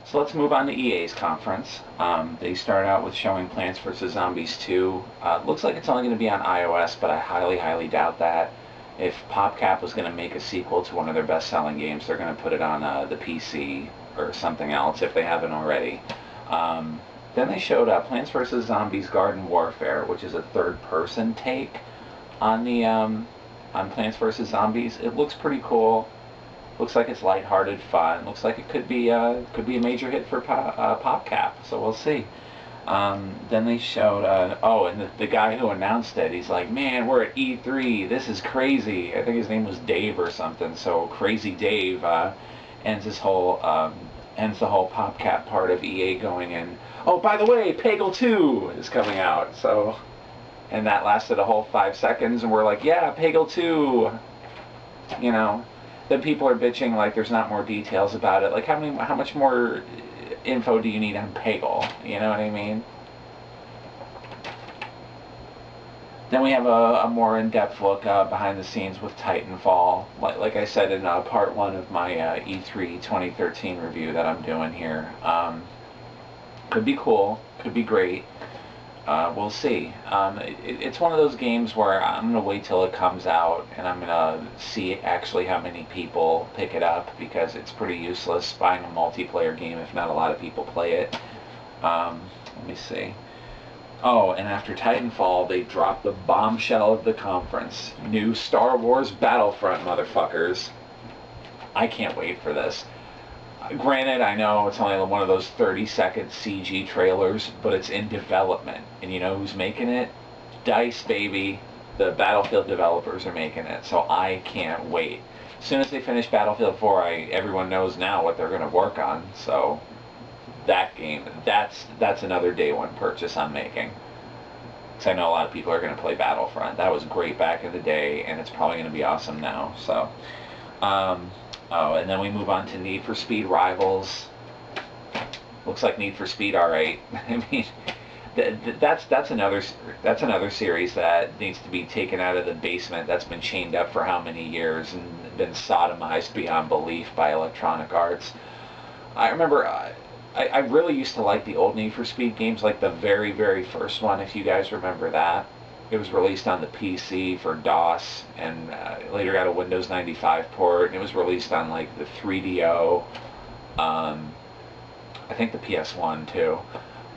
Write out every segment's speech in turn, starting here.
So let's move on to EA's conference. They start out with showing Plants vs. Zombies 2. Looks like it's only going to be on iOS, but I highly, highly doubt that. If PopCap was going to make a sequel to one of their best-selling games, they're going to put it on the PC or something else if they haven't already. Then they showed Plants vs. Zombies Garden Warfare, which is a third-person take on the on Plants vs. Zombies. It looks pretty cool. Looks like it's lighthearted fun. Looks like it could be a major hit for PopCap. So we'll see. Then they showed and the guy who announced it, he's like, man, we're at E3. This is crazy. I think his name was Dave or something. So Crazy Dave ends his whole ends the whole PopCap part of EA going in. Oh, by the way, Peggle 2 is coming out. So, and that lasted a whole 5 seconds, and we're like, yeah, Peggle 2. You know, then people are bitching like there's not more details about it. Like how much more info do you need on Peggle? You know what I mean? Then we have a more in-depth look behind the scenes with Titanfall. Like I said in part 1 of my E3 2013 review that I'm doing here. Could be cool. Could be great. We'll see. It's one of those games where I'm going to wait till it comes out and I'm going to see actually how many people pick it up, because it's pretty useless buying a multiplayer game if not a lot of people play it. Let me see. Oh, and after Titanfall, they dropped the bombshell of the conference. New Star Wars Battlefront, motherfuckers. I can't wait for this. Granted, I know it's only one of those 30-second CG trailers, but it's in development. And you know who's making it? DICE, baby. The Battlefield developers are making it, so I can't wait. As soon as they finish Battlefield 4, everyone knows now what they're going to work on, so that game, that's another day one purchase I'm making. Because I know a lot of people are going to play Battlefront. That was great back in the day, and it's probably going to be awesome now, so... Oh, and then we move on to Need for Speed Rivals. Looks like Need for Speed R8. I mean, that's another series that needs to be taken out of the basement. That's been chained up for how many years and been sodomized beyond belief by Electronic Arts. I remember I really used to like the old Need for Speed games, like the very, very first one, if you guys remember that. It was released on the PC for DOS, and later got a Windows 95 port, and it was released on like the 3DO, I think the PS1 too.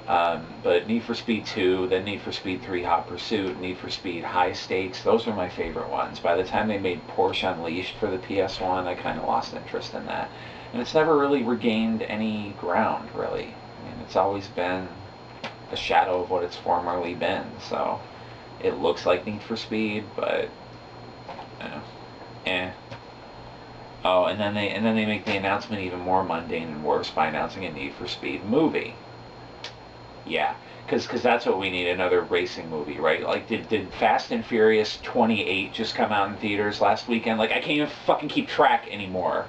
But Need for Speed 2, then Need for Speed 3 Hot Pursuit, Need for Speed High Stakes, those are my favorite ones. By the time they made Porsche Unleashed for the PS1, I kind of lost interest in that. And it's never really regained any ground, really. I mean, it's always been a shadow of what it's formerly been, so... It looks like Need for Speed, but eh. Oh, and then they make the announcement even more mundane and worse by announcing a Need for Speed movie. Yeah, because that's what we need, another racing movie, right? Like, did Fast and Furious 28 just come out in theaters last weekend? Like, I can't even fucking keep track anymore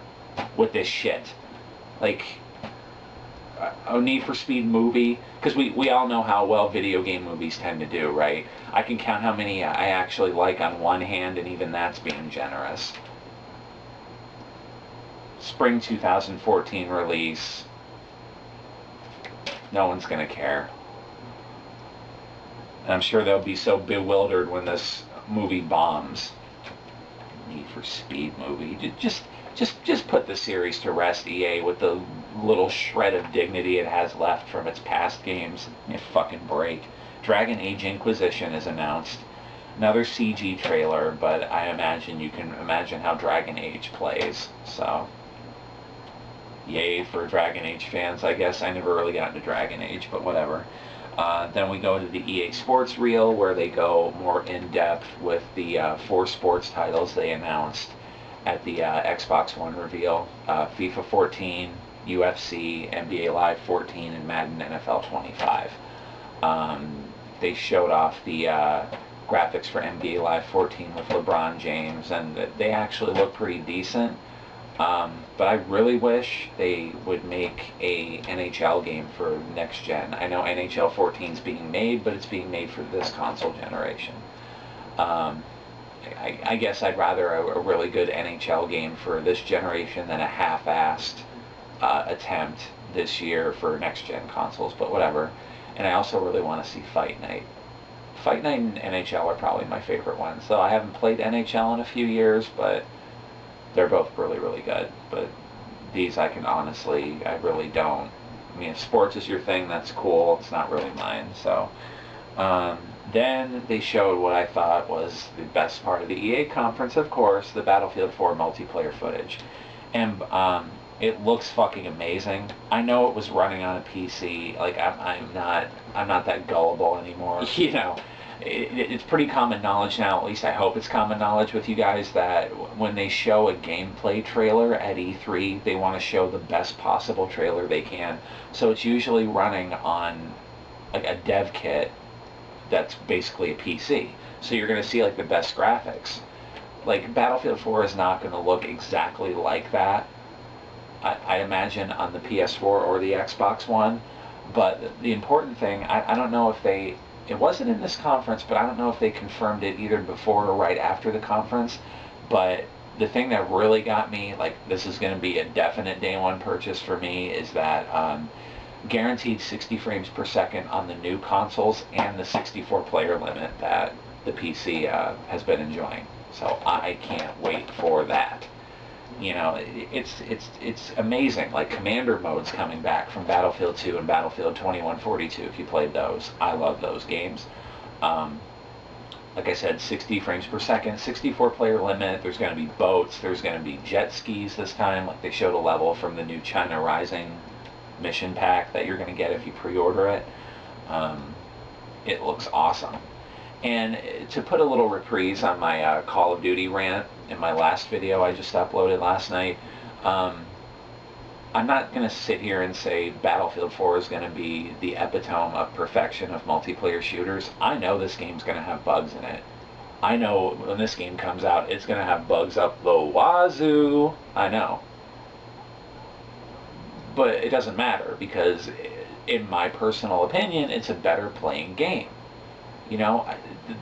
with this shit. Like... a Need for Speed movie, because we all know how well video game movies tend to do, right? I can count how many I actually like on one hand, and even that's being generous. Spring 2014 release. No one's gonna care. And I'm sure they'll be so bewildered when this movie bombs. Need for Speed movie. Just put the series to rest, EA, with the little shred of dignity it has left from its past games. You fucking break. Dragon Age Inquisition is announced. Another CG trailer, but I imagine you can imagine how Dragon Age plays. So, yay for Dragon Age fans, I guess. I never really got into Dragon Age, but whatever. Then we go to the EA Sports Reel, where they go more in-depth with the 4 sports titles they announced at the Xbox One reveal. FIFA 14, UFC, NBA Live 14, and Madden NFL 25. They showed off the graphics for NBA Live 14 with LeBron James, and they actually look pretty decent. But I really wish they would make a NHL game for next gen. I know NHL 14 is being made, but it's being made for this console generation. I guess I'd rather a really good NHL game for this generation than a half-assed attempt this year for next-gen consoles, but whatever. And I also really want to see Fight Night. Fight Night and NHL are probably my favorite ones. So I haven't played NHL in a few years, but they're both really, really good. But these I really don't. I mean, if sports is your thing, that's cool. It's not really mine. So then they showed what I thought was the best part of the EA conference, of course, the Battlefield 4 multiplayer footage. And it looks fucking amazing. I know it was running on a PC. Like, I'm not that gullible anymore. You know, it's pretty common knowledge now, at least I hope it's common knowledge with you guys, that when they show a gameplay trailer at E3, they want to show the best possible trailer they can. So it's usually running on like a dev kit that's basically a PC. So you're going to see like the best graphics. Like, Battlefield 4 is not going to look exactly like that, I imagine, on the PS4 or the Xbox One. But the important thing, I don't know if it wasn't in this conference, but I don't know if they confirmed it either before or right after the conference. But the thing that really got me, like, this is going to be a definite day one purchase for me, is that guaranteed 60 frames per second on the new consoles and the 64 player limit that the PC has been enjoying. So I can't wait for that. You know, it's amazing. Like, Commander mode's coming back from Battlefield 2 and Battlefield 2142, if you played those. I love those games. Like I said, 60 frames per second, 64 player limit. There's going to be boats. There's going to be jet skis this time. Like, they showed a level from the new China Rising mission pack that you're going to get if you pre-order it. It looks awesome. And to put a little reprise on my Call of Duty rant in my last video I just uploaded last night, I'm not going to sit here and say Battlefield 4 is going to be the epitome of perfection of multiplayer shooters. I know this game's going to have bugs in it. I know when this game comes out, it's going to have bugs up the wazoo. I know. But it doesn't matter, because in my personal opinion, it's a better playing game. You know,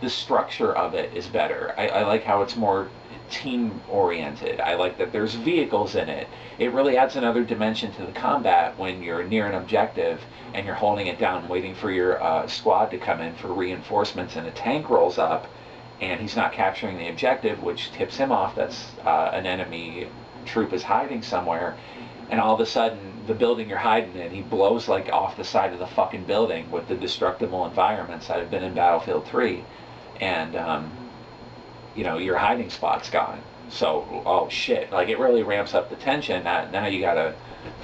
the structure of it is better. I like how it's more team-oriented. I like that there's vehicles in it. It really adds another dimension to the combat when you're near an objective and you're holding it down waiting for your squad to come in for reinforcements, and a tank rolls up and he's not capturing the objective, which tips him off that's an enemy troop is hiding somewhere. And all of a sudden, the building you're hiding in, he blows like off the side of the fucking building with the destructible environments that have been in Battlefield 3. And, you know, your hiding spot's gone. So, oh shit, like, it really ramps up the tension. Now you gotta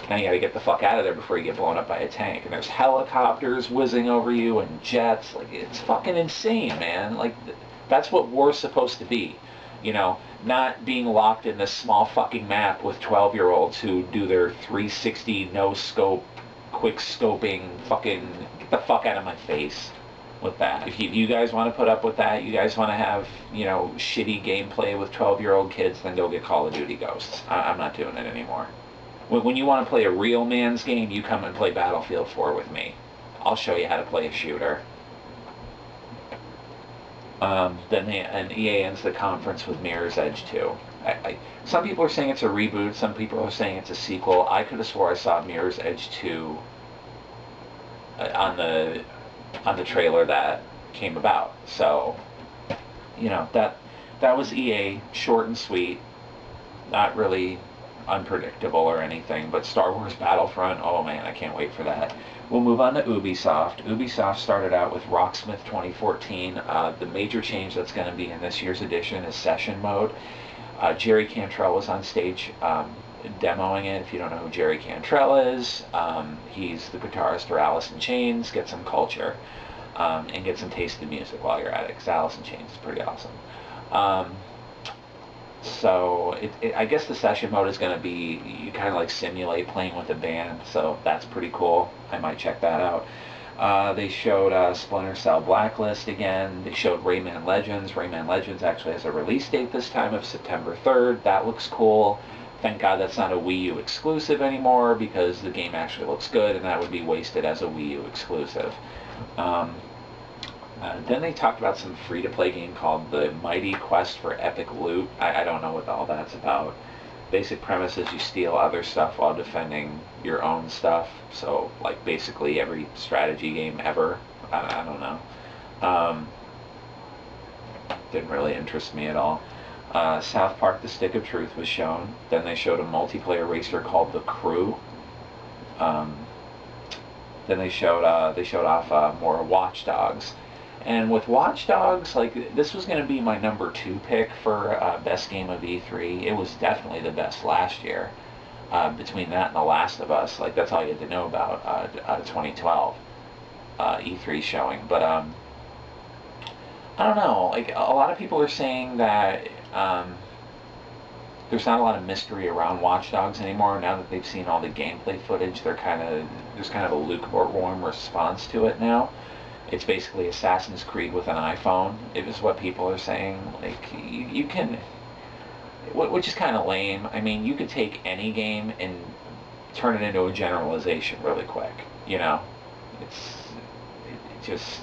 get the fuck out of there before you get blown up by a tank. And there's helicopters whizzing over you and jets. Like, it's fucking insane, man. Like, that's what war's supposed to be. You know, not being locked in this small fucking map with 12-year-olds who do their 360 no-scope, quick-scoping fucking... Get the fuck out of my face with that. If you guys want to put up with that, you guys want to have, you know, shitty gameplay with 12-year-old kids, then go get Call of Duty Ghosts. I'm not doing it anymore. When you want to play a real man's game, you come and play Battlefield 4 with me. I'll show you how to play a shooter. Then EA ends the conference with Mirror's Edge 2. Some people are saying it's a reboot, some people are saying it's a sequel. I could have swore I saw Mirror's Edge 2 on the trailer that came about. So, you know, that was EA, short and sweet, not really unpredictable or anything, but Star Wars Battlefront, oh man, I can't wait for that. We'll move on to Ubisoft. Ubisoft started out with Rocksmith 2014. The major change that's going to be in this year's edition is session mode. Jerry Cantrell was on stage demoing it. If you don't know who Jerry Cantrell is, he's the guitarist for Alice in Chains. Get some culture and get some taste of music while you're at it, because Alice in Chains is pretty awesome. So I guess the session mode is going to be, you kind of like simulate playing with a band, so that's pretty cool. I might check that out. They showed Splinter Cell Blacklist again. They showed Rayman Legends. Rayman Legends actually has a release date this time of September 3rd. That looks cool. Thank God that's not a Wii U exclusive anymore, because the game actually looks good, and that would be wasted as a Wii U exclusive. Then they talked about some free-to-play game called The Mighty Quest for Epic Loot. I don't know what all that's about. basic premise is you steal other stuff while defending your own stuff. So, like, basically every strategy game ever. I don't know. Didn't really interest me at all. South Park: The Stick of Truth was shown. Then they showed a multiplayer racer called The Crew. Then they showed off more Watch Dogs. And with Watch Dogs, like, this was going to be my number 2 pick for best game of E3. It was definitely the best last year. Between that and The Last of Us, like, that's all you had to know about 2012 E3 showing. But I don't know. Like, a lot of people are saying that there's not a lot of mystery around Watch Dogs anymore. Now that they've seen all the gameplay footage, there's kind of a lukewarm response to it now. It's basically Assassin's Creed with an iPhone. It is what people are saying. Like, you can, which is kind of lame. I mean, you could take any game and turn it into a generalization really quick. You know, it just,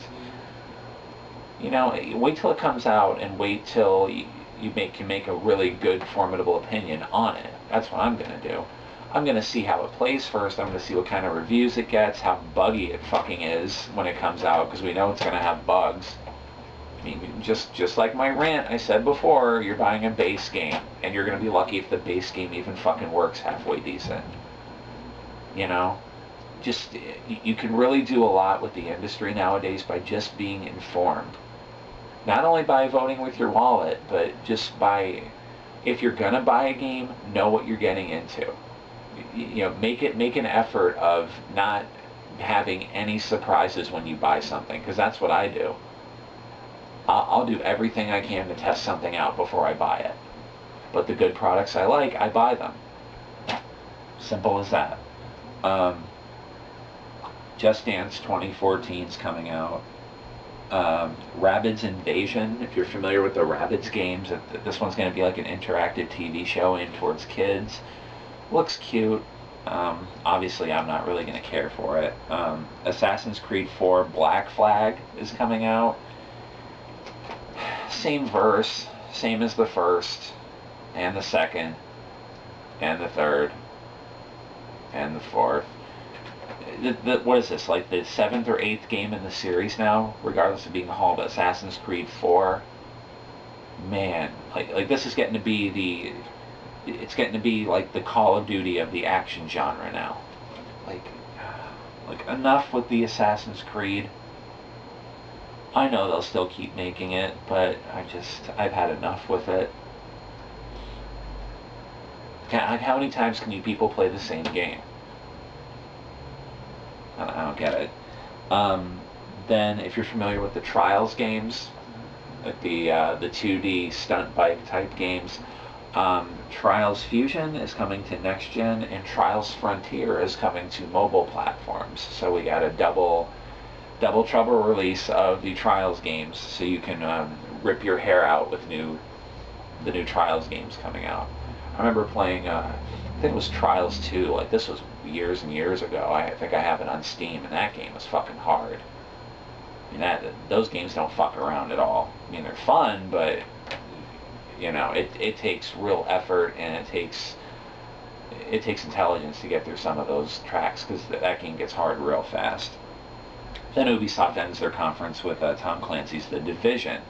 you know, wait till it comes out and wait till you can make a really good, formidable opinion on it. That's what I'm gonna do. I'm going to see how it plays first. I'm going to see what kind of reviews it gets, how buggy it fucking is when it comes out, because we know it's going to have bugs. I mean, just like my rant I said before, you're buying a base game, and you're going to be lucky if the base game even fucking works halfway decent. You know? Just, you can really do a lot with the industry nowadays by just being informed. Not only by voting with your wallet, but just by, if you're going to buy a game, know what you're getting into. You know, make an effort of not having any surprises when you buy something, because that's what I do. I'll do everything I can to test something out before I buy it. But the good products I like, I buy them. Simple as that. Just Dance 2014 is coming out. Rabbids Invasion, if you're familiar with the Rabbids games, this one's going to be like an interactive TV show aimed towards kids. Looks cute. Obviously, I'm not really going to care for it. Assassin's Creed 4 Black Flag is coming out. Same verse, same as the first, and the second, and the third, and the fourth. What is this, like the 7th or 8th game in the series now, regardless of being called Assassin's Creed 4? Man, like this is getting to be it's getting to be like the Call of Duty of the action genre now. Like enough with the Assassin's Creed. I know they'll still keep making it, but I've had enough with it. How many times can you people play the same game? I don't get it. Then, if you're familiar with the Trials games, like the 2D stunt bike type games, Trials Fusion is coming to next gen, and Trials Frontier is coming to mobile platforms. So we got a double trouble release of the Trials games, so you can rip your hair out with the new Trials games coming out. I remember playing, I think it was Trials 2. Like, this was years and years ago. I think I have it on Steam, and that game was fucking hard. I mean, those games don't fuck around at all. I mean, they're fun, but you know, it takes real effort, and it takes intelligence to get through some of those tracks, because that game gets hard real fast. Then Ubisoft ends their conference with Tom Clancy's The Division.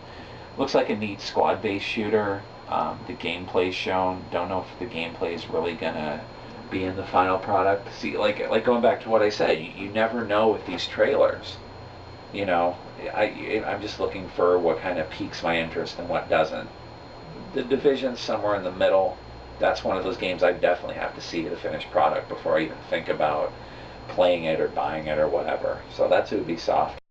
Looks like a neat squad-based shooter. The gameplay's shown. Don't know if the gameplay is really gonna be in the final product. See, like going back to what I said, you never know with these trailers. You know, I'm just looking for what kind of piques my interest and what doesn't. The Division's somewhere in the middle. That's one of those games I definitely have to see the finished product before I even think about playing it or buying it or whatever. So that's Ubisoft.